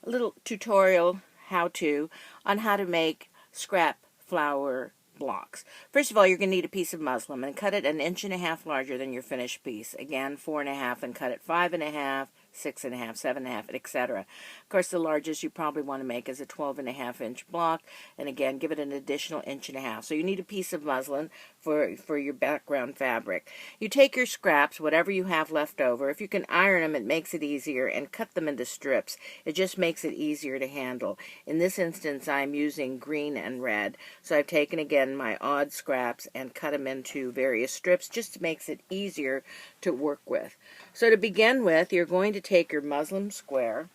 a little tutorial how-to on how to make scrap flower blocks. First of all, you're going to need a piece of muslin and cut it 1.5 inches larger than your finished piece. Again, 4.5, and cut it 5.5, 6.5, 7.5, etc. Of course, the largest you probably want to make is a 12.5-inch block, and again, give it an additional 1.5 inches. So you need a piece of muslin for your background fabric. You take your scraps, whatever you have left over. If you can iron them, it makes it easier, and cut them into strips. It just makes it easier to handle. In this instance, I'm using green and red, so I've taken again my odd scraps and cut them into various strips, just makes it easier to work with. So to begin with, you're going to take your muslin square.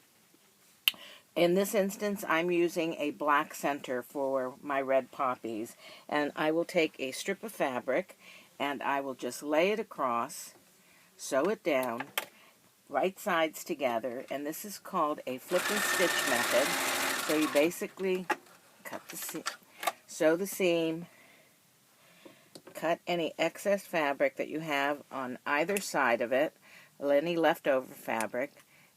In this instance, I'm using a black center for my red poppies, and I will take a strip of fabric and I will just lay it across, sew it down, right sides together, and this is called a flip and stitch method. So you basically cut the seam, sew the seam, cut any excess fabric that you have on either side of it, any leftover fabric,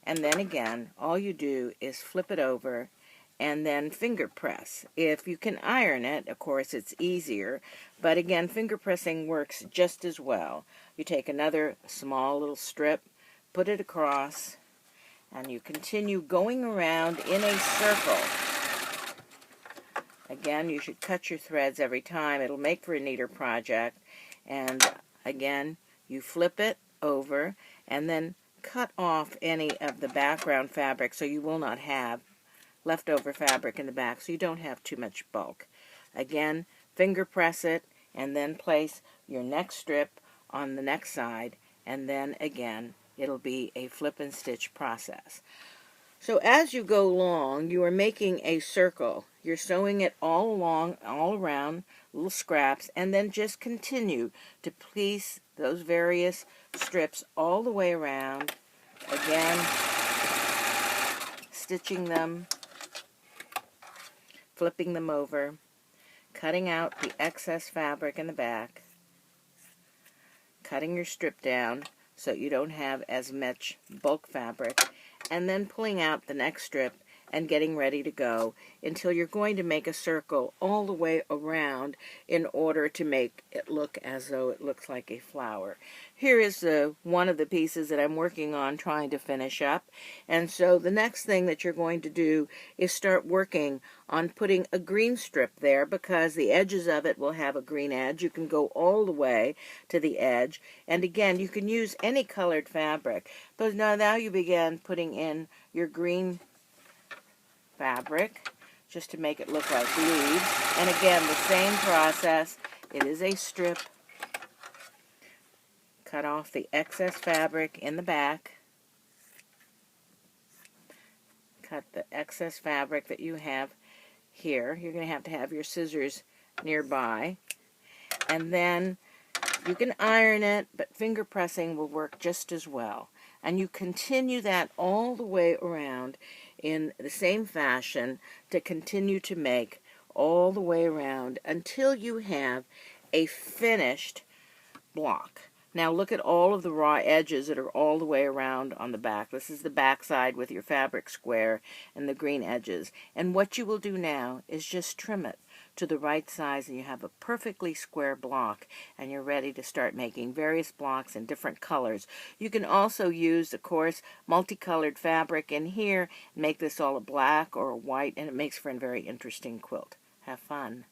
and then again, all you do is flip it over and then finger press. If you can iron it, of course, it's easier, but again, finger pressing works just as well. You take another small little strip, put it across, and you continue going around in a circle. Again, you should cut your threads every time. It'll make for a neater project. And again, you flip it over and then cut off any of the background fabric so you will not have leftover fabric in the back, so you don't have too much bulk. Again, finger press it and then place your next strip on the next side, and then again, it'll be a flip and stitch process. So as you go along, you are making a circle. You're sewing it all along, all around, little scraps, and then just continue to place those various strips all the way around. Again, stitching them, flipping them over, cutting out the excess fabric in the back, cutting your strip down so you don't have as much bulk fabric, and then pulling out the next strip and getting ready to go until you're going to make a circle all the way around in order to make it look as though it looks like a flower. Here is one of the pieces that I'm working on trying to finish up, and so the next thing that you're going to do is start working on putting a green strip there, because the edges of it will have a green edge. You can go all the way to the edge, and again, you can use any colored fabric, but now you begin putting in your green fabric just to make it look like leaves. And again, the same process. It is a strip. Cut off the excess fabric in the back. Cut the excess fabric that you have here. You're going to have your scissors nearby. And then you can iron it, but finger pressing will work just as well. And you continue that all the way around in the same fashion to continue to make all the way around until you have a finished block. Now look at all of the raw edges that are all the way around on the back. This is the back side with your fabric square and the green edges. And what you will do now is just trim it to the right size, and you have a perfectly square block, and you're ready to start making various blocks in different colors. You can also use, of course, multicolored fabric in here, make this all a black or a white, and it makes for a very interesting quilt. Have fun.